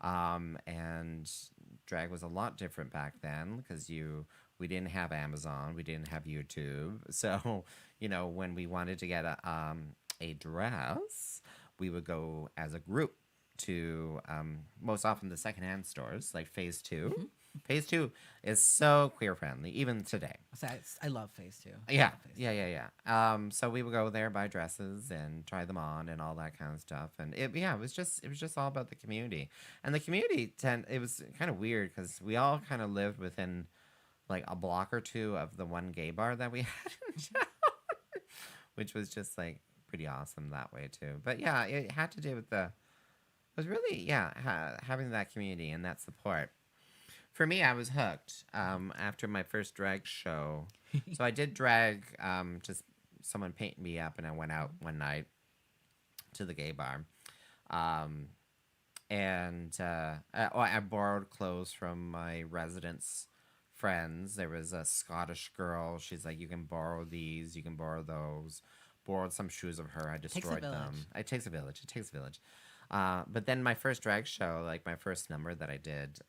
S1: and drag was a lot different back then because we didn't have Amazon, we didn't have YouTube. So when we wanted to get a dress, we would go as a group to most often the secondhand stores like Phase 2.
S3: Mhm.
S1: Phase 2 is so queer friendly, even today.
S3: So I love Phase 2. I
S1: Yeah,
S3: love Phase 2.
S1: yeah. So we would go there, buy dresses, and try them on, and all that kind of stuff. And it was just all about the community. And the community it was kind of weird because we all kind of lived within like a block or two of the one gay bar that we had in town, which was just like pretty awesome that way too. But yeah, it had to do with it was really, yeah, having that community and that support. For me, I was hooked after my first drag show. So I did drag, just someone painted me up, and I went out one night to the gay bar. Um, I borrowed clothes from my residents' friends. There was a Scottish girl. She's like, you can borrow these, you can borrow those. Borrowed some shoes of her. I
S3: Takes a
S1: destroyed them.
S3: village.
S1: It takes a village. It takes a village. But then my first drag show, like my first number that I did,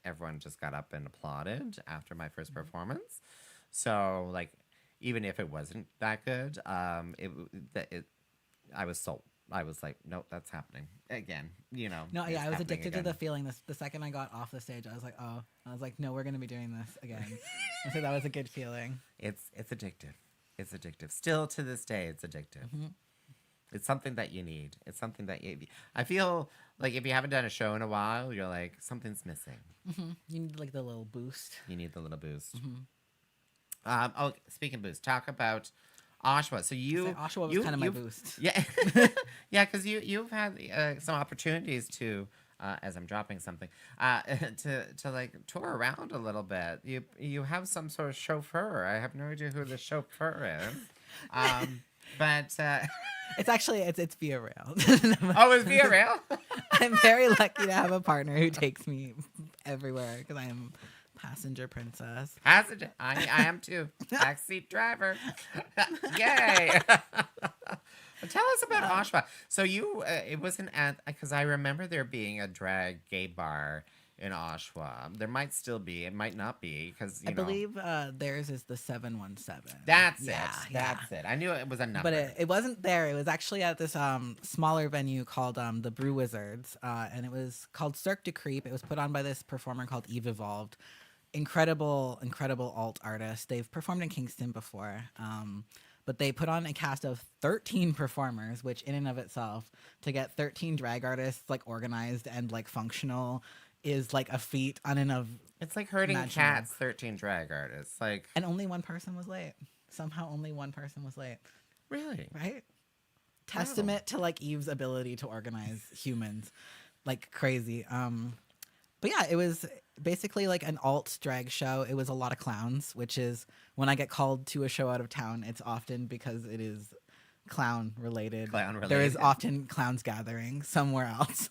S1: everyone just got up and applauded after my first performance. So like, even if it wasn't that good, I was sold. I was like, nope, that's happening again.
S3: No,
S1: it's
S3: yeah, I was
S1: happening
S3: addicted to
S1: again.
S3: the feeling. The second I got off the stage, I was like, oh, I was like, no, we're gonna be doing this again. And so that was a good feeling.
S1: It's addictive. It's addictive. Still to this day, it's addictive.
S3: Mhm.
S1: It's something that you need. It's something that I feel like if you haven't done a show in a while, you're like, something's missing.
S3: You need like the little boost.
S1: You need the little boost.
S3: Mhm.
S1: Speaking of boost, talk about Oshawa. So
S3: Oshawa was kind of my boost.
S1: Yeah, yeah, because you've had some opportunities to, as I'm dropping something, to like tour around a little bit. You have some sort of chauffeur. I have no idea who the chauffeur is, but
S3: It's actually it's via rail.
S1: oh, it's via rail.
S3: I'm very lucky to have a partner who takes me everywhere because I am passenger princess.
S1: Passenger, I am too. Backseat driver. Yay! Tell us about Oshawa. So it wasn't because I remember there being a drag gay bar in Oshawa. There might still be. It might not be because
S3: I believe theirs is the 717.
S1: That's
S3: Yeah,
S1: it. That's it. I knew it was a number.
S3: But it wasn't there. It was actually at this smaller venue called the Brew Wizards, and it was called Cirque de Creep. It was put on by this performer called Eve Evolved. Incredible alt artist. They've performed in Kingston before, but they put on a cast of 13 performers, which in and of itself, to get 13 drag artists like organized and like functional is like a feat on and of.
S1: It's like herding
S3: imaginable.
S1: cats. 13 drag artists. Like
S3: And only one person was late. Somehow only one person was late.
S1: really.
S3: Right? Testament to like Eve's ability to organize humans like crazy. But yeah, it was basically like an alt drag show. It was a lot of clowns, which is when I get called to a show out of town, it's often because it is clown related. There is often clowns gathering somewhere else.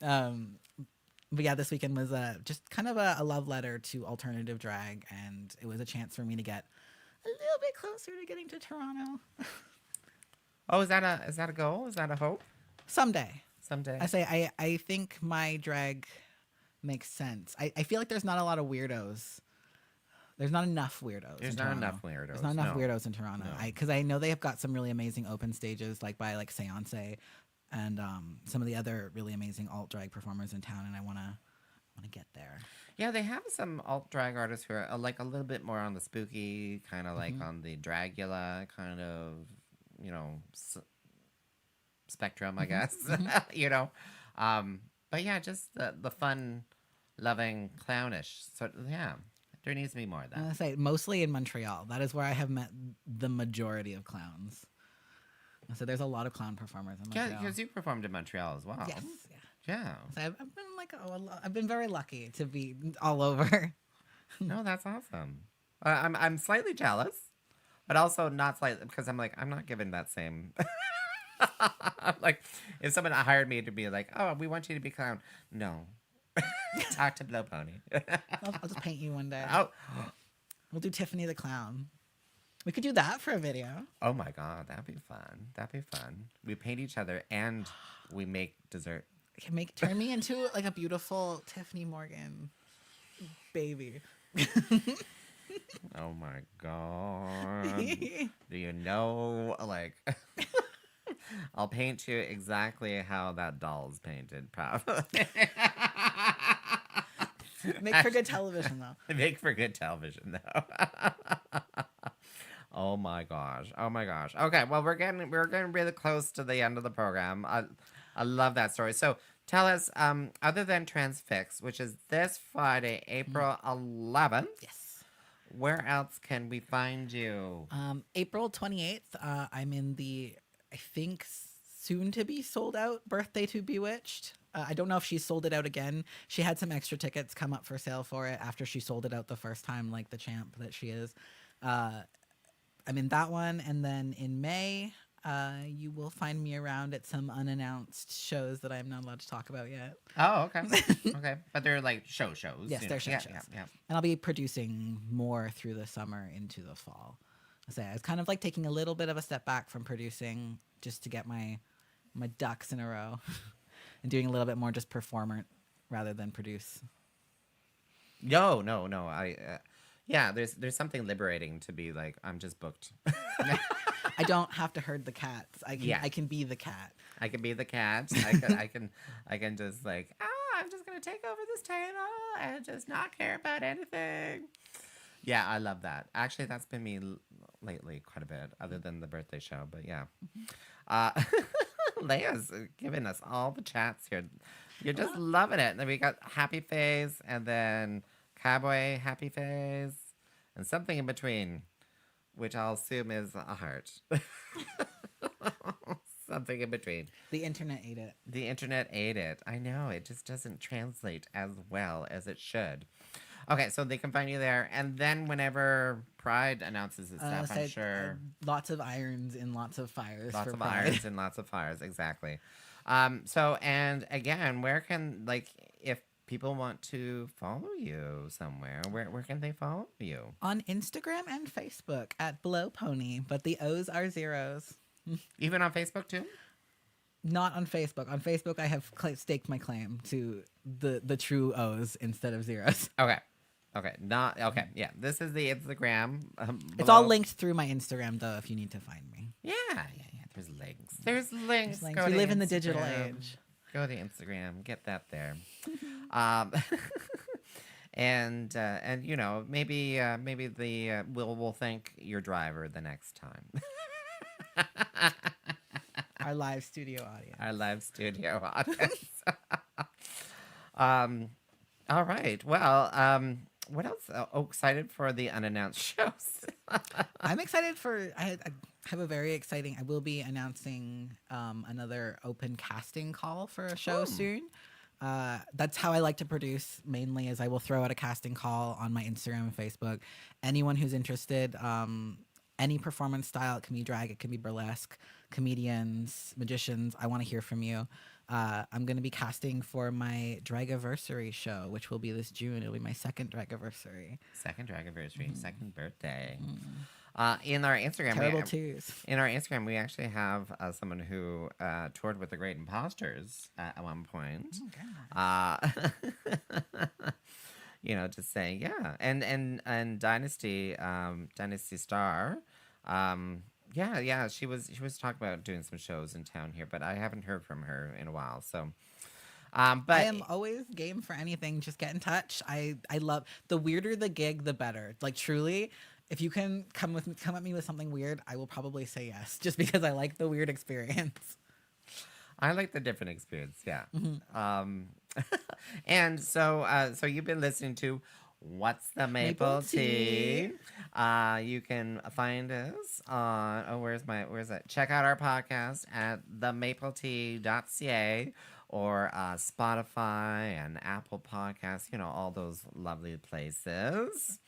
S3: But yeah, this weekend was just kind of a love letter to alternative drag, and it was a chance for me to get a little bit closer to getting to Toronto.
S1: Oh, is that a goal? Is that a hope?
S3: Someday.
S1: Someday.
S3: I think my drag makes sense. I feel like there's not a lot of weirdos. There's not enough weirdos.
S1: There's
S3: in
S1: not
S3: Toronto.
S1: enough weirdos.
S3: There's not enough
S1: no.
S3: weirdos in Toronto.
S1: No.
S3: Because I know they have got some really amazing open stages, like by like Seance and some of the other really amazing alt drag performers in town, and I wanna get there.
S1: Yeah, they have some alt drag artists who are like a little bit more on the spooky, kind of like on the Dragula kind of, spectrum, I guess. But yeah, just the fun, loving, clownish. So yeah, there needs to be more of
S3: I'm
S1: that.
S3: gonna say mostly in Montreal. That is where I have met the majority of clowns. So there's a lot of clown performers in
S1: Yeah,
S3: Montreal.
S1: because you performed in Montreal as well.
S3: Yes. Yeah.
S1: Yeah.
S3: So I've been like I've been very lucky to be all over.
S1: No, that's awesome. I'm slightly jealous, but also not slightly because I'm like I'm not giving that same. Like if someone hired me to be like, oh, we want you to be clown. No, talk to BlowPony.
S3: I'll just paint you one day.
S1: Oh,
S3: We'll do Tiffany the Clown. We could do that for a video.
S1: oh my God, that'd be fun. That'd be fun. We paint each other and we make dessert.
S3: Turn me into like a beautiful Tyffanie Morgan baby.
S1: Oh my God. Do you know, like, I'll paint you exactly how that doll's painted, probably.
S3: Make for good television though.
S1: Make for good television, though. Oh my gosh. Oh my gosh. Okay, well we're getting really close to the end of the program. I love that story. So tell us, other than Transfix, which is this Friday, April 11th,
S3: Yes.
S1: where else can we find you?
S3: April 28th, I'm in the, I think, soon to be sold out Birthday to Bewitched. I don't know if she sold it out again. She had some extra tickets come up for sale for it after she sold it out the first time, like the champ that she is. I'm in that one. And then in May, you will find me around at some unannounced shows that I'm not allowed to talk about yet.
S1: Oh, okay. Okay. But they're like shows.
S3: Yes,
S1: you
S3: they're
S1: know.
S3: show
S1: Yeah,
S3: shows.
S1: yeah.
S3: And I'll be producing more through the summer into the fall. I was kind of like taking a little bit of a step back from producing just to get my ducks in a row and doing a little bit more just performer rather than produce.
S1: No. Yeah, there's something liberating to be like, I'm just booked.
S3: I don't have to herd the cats. I can be the cat.
S1: I can be the cat. I can just like, I'm just gonna take over this table and just not care about anything. Yeah, I love that. Actually, that's been me lately quite a bit, other than the birthday show. But yeah, Leia's giving us all the chats here. You're just loving it. And then we got Happy Phase, and then Cowboy Happy Phase, and something in between, which I'll assume is a heart. Something in between.
S3: The internet ate it.
S1: The internet ate it. I know. It just doesn't translate as well as it should. Okay, so they can find you there. And then whenever Pride announces its stuff, I'm sure.
S3: Lots of irons in lots of fires.
S1: Lots
S3: for
S1: of
S3: Pride.
S1: irons and lots of fires. Exactly. So, and again, where can, like, if people want to follow you somewhere, where can they follow you?
S3: On Instagram and Facebook at BlowPony, but the O's are zeros.
S1: Even on Facebook, too?
S3: Not on Facebook. On Facebook, I have staked my claim to the true O's instead of zeros.
S1: Okay. Not okay. Yeah, this is the Instagram.
S3: It's all linked through my Instagram, though, if you need to find me.
S1: Yeah. There's links. There's links.
S3: We live in the digital age.
S1: Go to Instagram. Get that there. And you know, maybe we'll thank your driver the next time.
S3: Our live studio audience.
S1: Our live studio audience. All right. Well, what else? Oh, excited for the unannounced shows.
S3: I'm excited for. I have a very exciting. I will be announcing another open casting call for a show soon. That's how I like to produce mainly. Is I will throw out a casting call on my Instagram and Facebook. Anyone who's interested. Any performance style. It can be drag. It can be burlesque. Comedians, magicians. I want to hear from you. I'm going to be casting for my Dragiversary show, which will be this June. It'll be my second Dragiversary.
S1: Second second birthday. In our Instagram,
S3: Terrible twos.
S1: In our Instagram, we actually have someone who toured with the Great Imposters at one point. You know, just saying, yeah, and Dynasty Star. Yeah, she was talking about doing some shows in town here, but I haven't heard from her in a while. So, but
S3: I am always game for anything. Just get in touch. I love the weirder the gig, the better. Like truly, if you can come at me with something weird, I will probably say yes, just because I like the weird experience.
S1: I like the different experience. Yeah. And so you've been listening to What's the Maple Tea? You can find us on where's that? Check out our podcast at themapletea.ca or Spotify and Apple Podcasts, all those lovely places.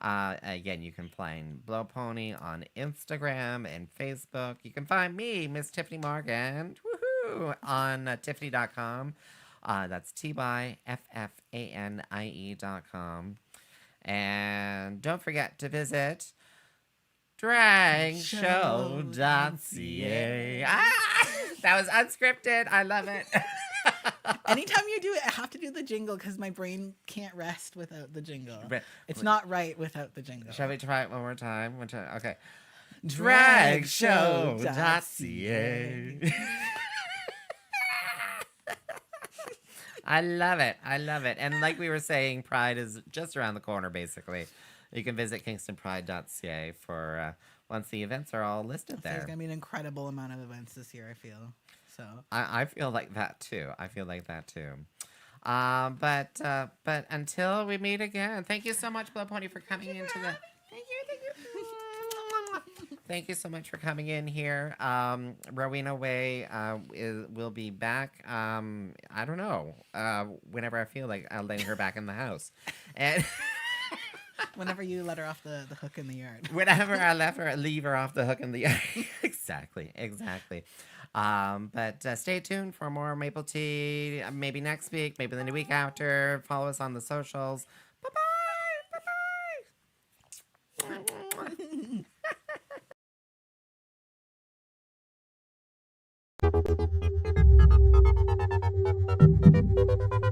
S1: Again, you can find BlowPony on Instagram and Facebook. You can find me, Miss Tyffanie Morgan, woohoo, on Tyffanie.com. That's TYFFANIE.com. And don't forget to visit dragshow.ca. That was unscripted. I love it.
S3: Anytime you do it, I have to do the jingle because my brain can't rest without the jingle.
S1: But-
S3: It's not right without the jingle.
S1: Shall we try it one more time? Okay. Dragshow.ca. I love it. I love it. And like we were saying, Pride is just around the corner, basically. You can visit kingstonpride.ca for once the events are all listed there.
S3: There's going to be an incredible amount of events this year, I feel. So
S1: I feel like that too. But until we meet again, thank you so much, BlowPony, for coming into the. Thank you. Thank you so much for coming in here. Rowena Way will be back. I don't know. Whenever I feel like letting her back in the house, and
S3: whenever you let her off the hook in the yard.
S1: whenever I leave her off the hook in the yard. Exactly. But stay tuned for more Maple Tea. Maybe next week, maybe the week after. Follow us on the socials. Bye bye.